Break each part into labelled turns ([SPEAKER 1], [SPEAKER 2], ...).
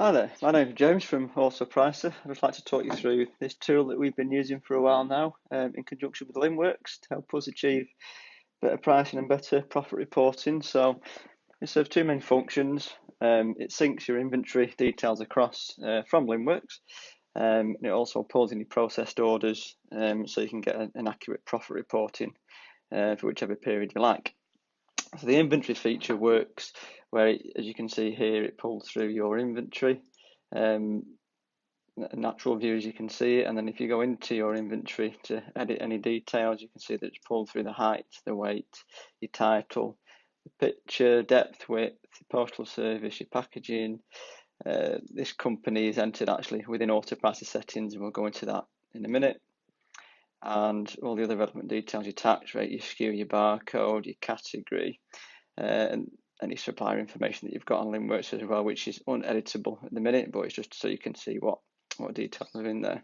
[SPEAKER 1] Hi there, my name's James from Also Pricer. I'd just like to talk you through this tool that we've been using for a while now in conjunction with Linnworks to help us achieve better pricing and better profit reporting. So it serves two main functions. It syncs your inventory details across from Linnworks. And it also pulls in your processed orders so you can get an accurate profit reporting for whichever period you like. So the inventory feature works where, as you can see here, it pulls through your inventory, a natural view as you can see it, and then if you go into your inventory to edit any details, you can see that it's pulled through the height, the weight, your title, the picture, depth, width, postal service, your packaging. This company is entered actually within auto pricer settings, and we'll go into that in a minute. And all the other relevant details, your tax rate, your SKU, your barcode, your category, and any supplier information that you've got on Linnworks as well, which is uneditable at the minute, but it's just so you can see what details are in there.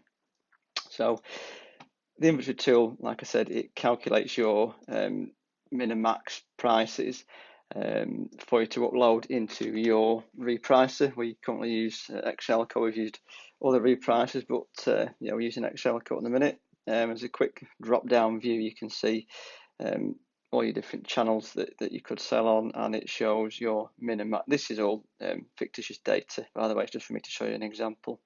[SPEAKER 1] So the inventory tool, like I said, it calculates your min and max prices for you to upload into your repricer. We currently use Excel code. We've used other repricers, but yeah, we're using Excel code at the minute. As a quick drop down view, you can see all your different channels that you could sell on, and it shows your min and max. This is all fictitious data, by the way. It's just for me to show you an example.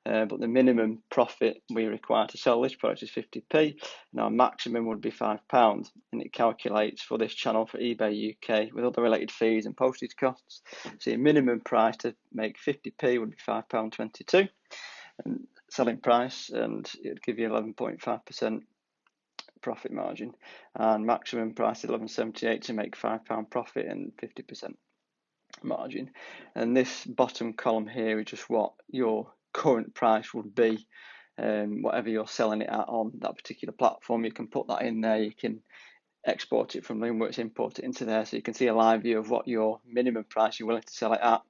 [SPEAKER 1] But the minimum profit we require to sell this product is 50p, and our maximum would be £5. And it calculates for this channel for eBay UK with other related fees and postage costs. So your minimum price to make 50p would be £5.22, and selling price, and it would give you 11.5% profit margin, and maximum price £11.78 to make £5 profit and 50% margin. And this bottom column here is just what your current price would be, whatever you're selling it at on that particular platform. You can put that in there. You can export it from Linnworks, import it into there, so you can see a live view of what your minimum price you're willing to sell it at,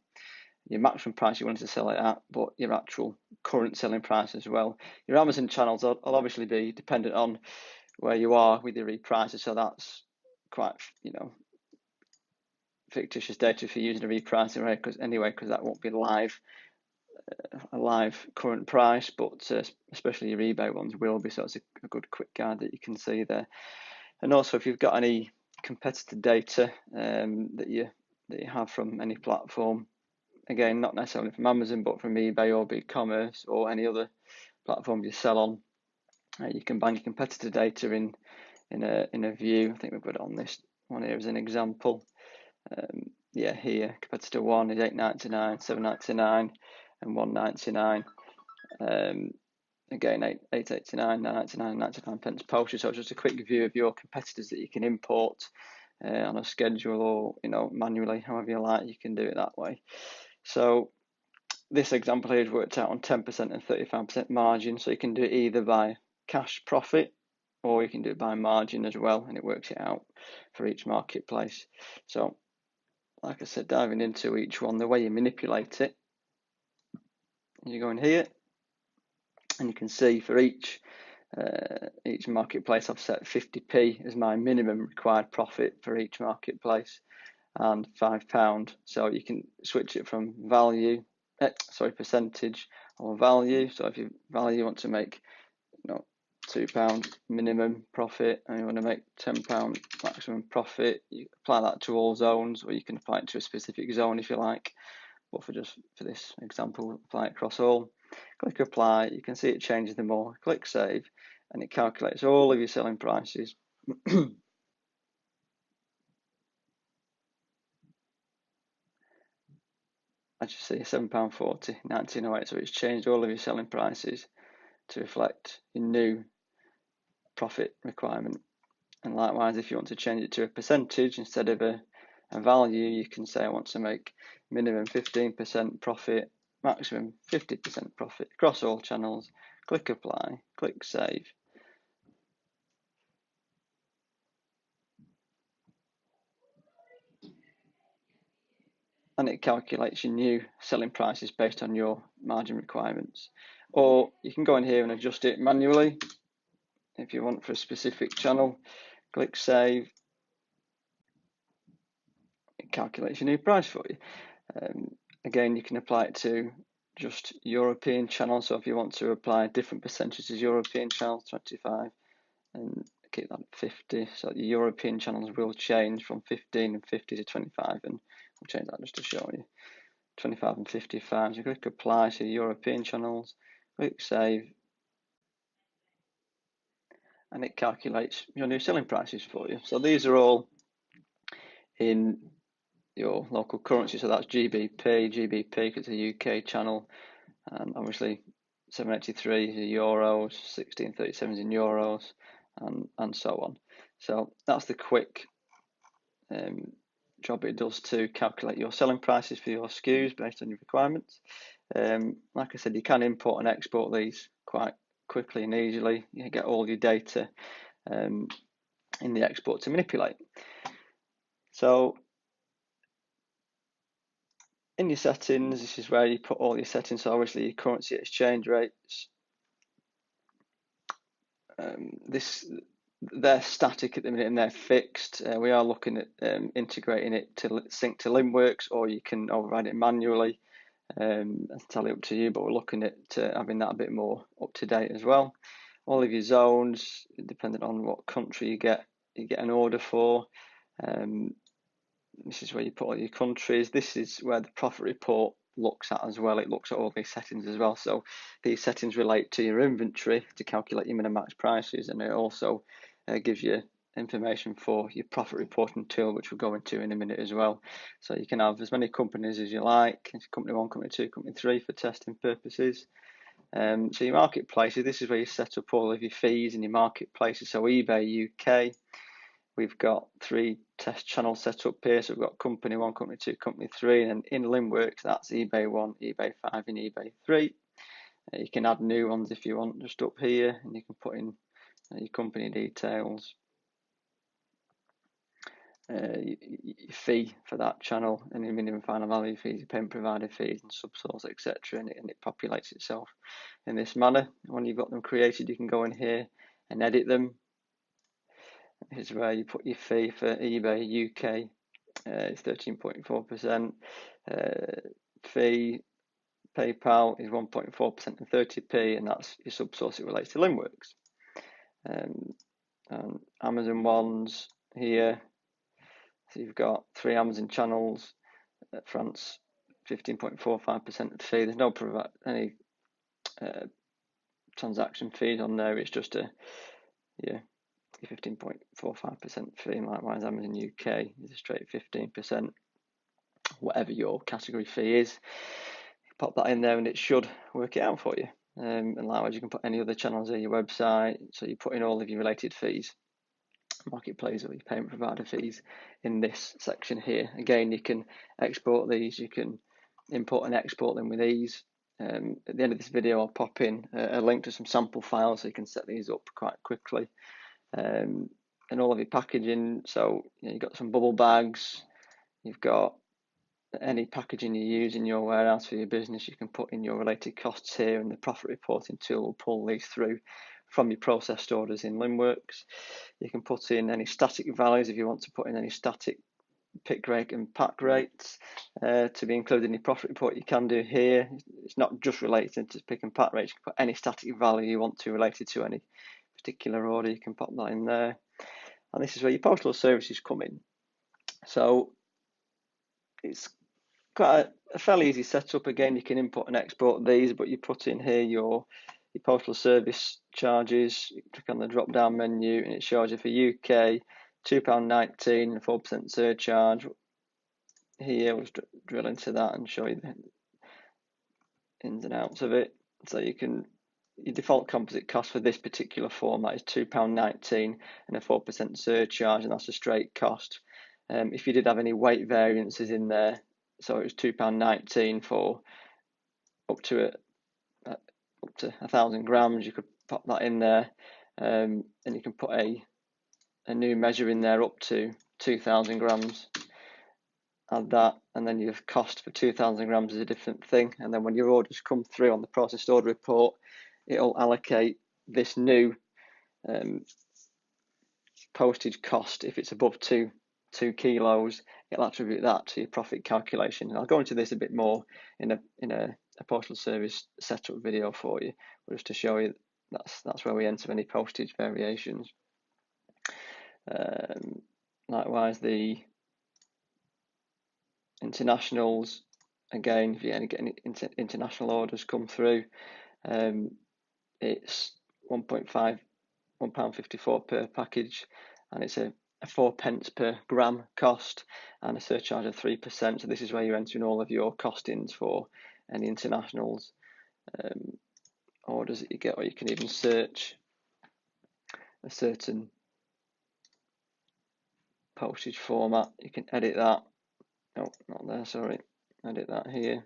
[SPEAKER 1] your maximum price you're willing to sell it at, but your actual current selling price as well. Your Amazon channels will obviously be dependent on where you are with your repricer, so that's quite, fictitious data if you're using a repricer, right? Because that won't be a live current price, but especially your eBay ones will be, so it's a good quick guide that you can see there. And also, if you've got any competitor data that you have from any platform, again, not necessarily from Amazon, but from eBay or BigCommerce or any other platform you sell on, you can bang your competitor data in a view. I think we've got it on this one here as an example. Yeah, here competitor one is £8.99, £7.99, and £1.99. Again, £8.89, £9.99, 99 pence postage. So it's just a quick view of your competitors that you can import on a schedule, or manually, however you like. You can do it that way. So this example here is worked out on 10% and 35% margin. So you can do it either by cash profit, or you can do it by margin as well, and it works it out for each marketplace. So like I said, diving into each one, the way you manipulate it, you go in here and you can see for each marketplace I've set 50p as my minimum required profit for each marketplace, and £5. So you can switch it from percentage or value. So if you want to make £2 minimum profit and you want to make £10 maximum profit, you apply that to all zones, or you can apply it to a specific zone if you like. But for this example, we'll apply it across all. Click apply, you can see it changes them all. Click save, and it calculates all of your selling prices. As you see, £7.40, 19.08, so it's changed all of your selling prices to reflect your new profit requirement. And likewise, if you want to change it to a percentage instead of a value, you can say I want to make minimum 15% profit, maximum 50% profit across all channels. Click apply, click save. And it calculates your new selling prices based on your margin requirements. Or you can go in here and adjust it manually if you want for a specific channel. Click save. It calculates your new price for you. Again, you can apply it to just European channels. So if you want to apply different percentages, European channels 25 and keep that at 50. So the European channels will change from 15 and 50 to 25, and I'll change that just to show you. 25 and 55. So click apply to European channels, click save, and it calculates your new selling prices for you. So these are all in your local currency. So that's GBP because it's a UK channel, and obviously 783 is in euros, 1637 is in euros, and so on. So that's the quick job it does to calculate your selling prices for your SKUs based on your requirements. Like I said, you can import and export these quite quickly and easily. You get all your data in the export to manipulate. So in your settings, this is where you put all your settings. So obviously your currency exchange rates. They're static at the minute and they're fixed. We are looking at integrating it to sync to Linnworks, or you can override it manually. That's entirely up to you, but we're looking at having that a bit more up to date as well. All of your zones, depending on what country you get an order for. This is where you put all your countries. This is where the profit report looks at as well. It looks at all these settings as well. So these settings relate to your inventory to calculate your min and max prices, and it also gives you information for your profit reporting tool, which we'll go into in a minute as well. So you can have as many companies as you like. It's company 1, company 2, company 3 for testing purposes. So your marketplaces, this is where you set up all of your fees in your marketplaces. So eBay UK, we've got 3 test channels set up here. So we've got company 1, company 2, company 3, and in Linnworks, that's eBay 1, eBay 5, and eBay 3. You can add new ones if you want, just up here, and you can put in your company details, your fee for that channel, and your minimum final value fees, your payment provider fees, and subsource, etc. And it populates itself in this manner. When you've got them created, you can go in here and edit them. Here's where you put your fee for eBay UK. It's 13.4%. Fee PayPal is 1.4% and 30p, and that's your subsource. It relates to Linnworks. And Amazon ones here. So you've got 3 Amazon channels. France, 15.45% fee. There's no any transaction fees on there. It's just a 15.45% fee. Likewise, Amazon UK is a straight 15%. Whatever your category fee is, you pop that in there and it should work it out for you. And likewise, you can put any other channels on your website. So you put in all of your related fees, marketplace or your payment provider fees in this section here. Again, you can export these, you can import and export them with ease. At the end of this video, I'll pop in a link to some sample files so you can set these up quite quickly. And all of your packaging, so you've got some bubble bags, you've got any packaging you use in your warehouse for your business, you can put in your related costs here, and the profit reporting tool will pull these through from your processed orders in Linnworks. You can put in any static values if you want to put in any static pick rate and pack rates to be included in your profit report. You can do here. It's not just related to pick and pack rates. You can put any static value you want to related to any particular order. You can pop that in there. And this is where your postal services come in. So it's quite a fairly easy setup. Again, you can import and export these, but you put in here your postal service charges. You click on the drop down menu and it shows you for UK £2.19 and 4% surcharge. Here we'll just drill into that and show you the ins and outs of it. So you can, your default composite cost for this particular format is £2.19 and a 4% surcharge, and that's a straight cost. If you did have any weight variances in there, so it was £2.19 for up to 1,000 grams, you could pop that in there, and you can put a new measure in there up to 2,000 grams. Add that, and then your cost for 2,000 grams is a different thing. And then when your orders come through on the processed order report, it'll allocate this new postage cost. If it's above 2 kilos, it'll attribute that to your profit calculation. And I'll go into this a bit more in a postal service setup video for you, just to show you that's where we enter any postage variations. Likewise, the internationals, again, if you get any international orders come through, it's £1.54 per package, and it's a 4p per gram cost and a surcharge of 3%. So this is where you're entering all of your costings for any internationals orders that you get, or you can even search a certain postage format. You can edit that. No, not there, sorry. Edit that here.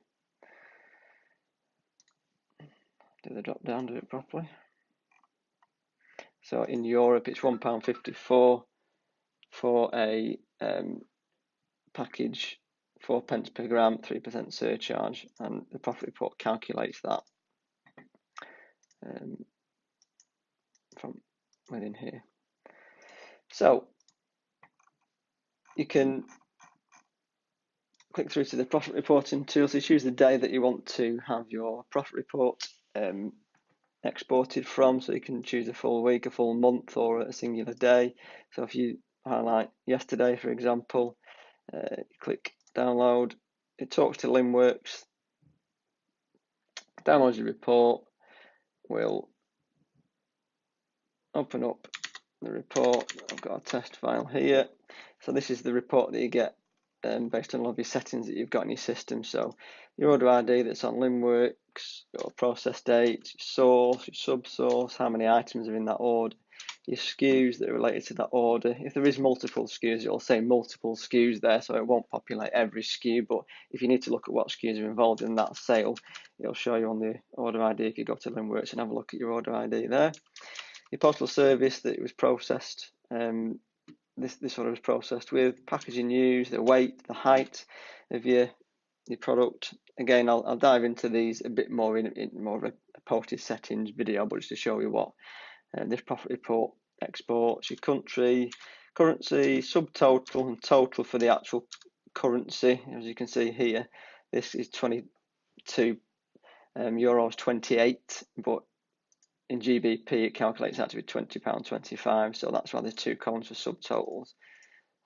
[SPEAKER 1] Do the drop down, do it properly. So in Europe, it's £1.54 for a package, 4p per gram, 3% surcharge, and the profit report calculates that from within here. So you can click through to the profit reporting tool. So you choose the day that you want to have your profit report exported from. So you can choose a full week, a full month, or a singular day. So if you highlight yesterday, for example, click download. It talks to Linnworks, downloads your report, will open up the report. I've got a test file here. So this is the report that you get based on all of your settings that you've got in your system. So your order ID that's on Linnworks, your process date, your source, your subsource, how many items are in that order, your SKUs that are related to that order. If there is multiple SKUs, it'll say multiple SKUs there, so it won't populate every SKU, but if you need to look at what SKUs are involved in that sale, it'll show you on the order ID if you go to Linnworks and have a look at your order ID there. Your postal service that it was processed, this order was processed with, packaging used, the weight, the height of your product. Again, I'll dive into these a bit more in more of a postage settings video, but just to show you what this profit report exports: your country, currency, subtotal, and total for the actual currency. As you can see here, this is 22 euros 28, but in GBP it calculates that to be £20.25, so that's why there's two columns for subtotals.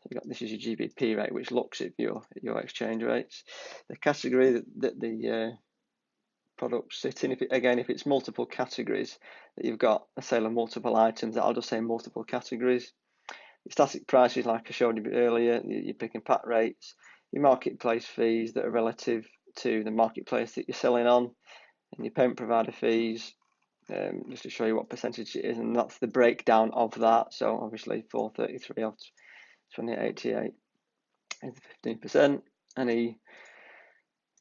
[SPEAKER 1] So you got, this is your GBP rate, which looks at your exchange rates. The category that the products sit in, if it's multiple categories that you've got a sale of multiple items, that'll just say multiple categories. Your static prices, like I showed you a bit earlier, your pick and pack rates, your marketplace fees that are relative to the marketplace that you're selling on, and your payment provider fees, just to show you what percentage it is, and that's the breakdown of that. So obviously 433 off 2088 is 15%. Any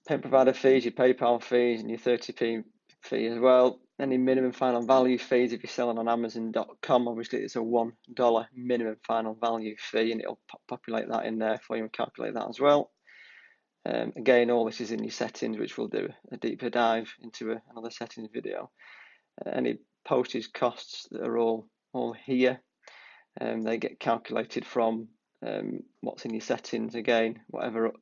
[SPEAKER 1] payment provider fees, your PayPal fees, and your 30p fee as well. Any minimum final value fees if you're selling on Amazon.com, obviously it's a $1 minimum final value fee, and it'll populate that in there for you and calculate that as well. Again, all this is in your settings, which we'll do a deeper dive into another settings video. Any postage costs that are all here, they get calculated from what's in your settings. Again, whatever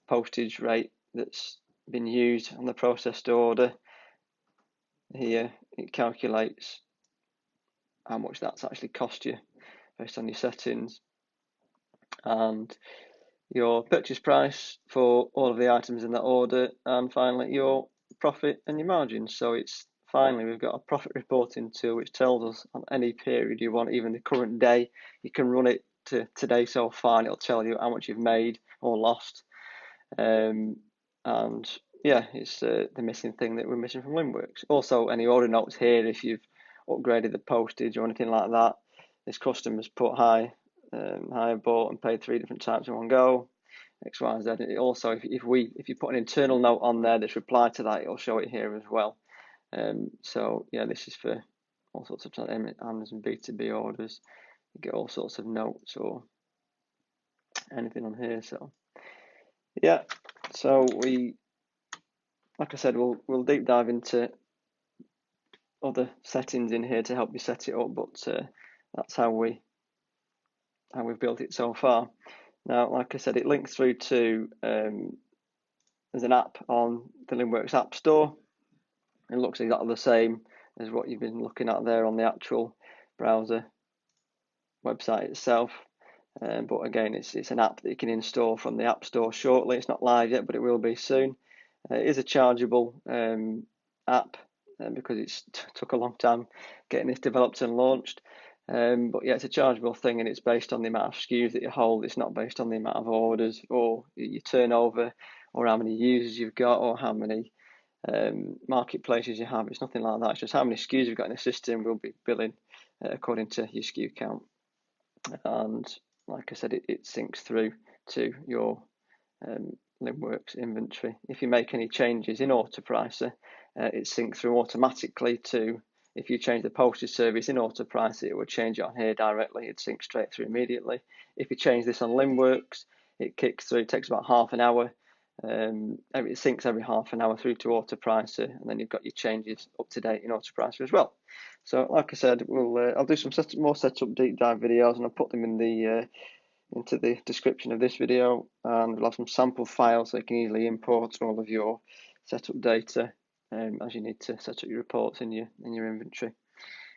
[SPEAKER 1] postage rate that's been used on the processed order, here it calculates how much that's actually cost you based on your settings, and your purchase price for all of the items in that order, and finally your profit and your margins. So it's finally, we've got a profit reporting tool which tells us on any period you want, even the current day, you can run it to today so far, and it'll tell you how much you've made or lost. And yeah, it's the missing thing that we're missing from Linnworks. Also, any order notes here, if you've upgraded the postage or anything like that, this customer's put higher bought and paid 3 different times in one go, X, Y, Z. It also, if you put an internal note on there that's replied to that, it'll show it here as well. So yeah, this is for all sorts of Amazon B2B orders. You get all sorts of notes or anything on here. So yeah, so like I said, we'll deep dive into other settings in here to help you set it up, but that's how we've built it so far. Now, like I said, it links through to there's an app on the Linnworks App Store. It looks exactly the same as what you've been looking at there on the actual browser website itself. But again, it's an app that you can install from the App Store shortly. It's not live yet, but it will be soon. It is a chargeable app because it's took a long time getting this developed and launched. But yeah, it's a chargeable thing, and it's based on the amount of SKUs that you hold. It's not based on the amount of orders or your turnover or how many users you've got or how many marketplaces you have. It's nothing like that. It's just how many SKUs you've got in the system. We'll be billing according to your SKU count. And like I said, it syncs through to your Linnworks inventory. If you make any changes in AutoPricer, it syncs through automatically to, if you change the postage service in AutoPricer, it will change it on here directly. It syncs straight through immediately. If you change this on Linnworks, it kicks through, it takes about half an hour. It syncs every half an hour through to AutoPricer, and then you've got your changes up to date in AutoPricer as well. So, like I said, I'll do some more setup deep dive videos, and I'll put them in the into the description of this video, and we'll have some sample files so you can easily import all of your setup data as you need to set up your reports in your inventory.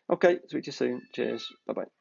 [SPEAKER 1] Okay, speak to you soon. Cheers. Bye bye.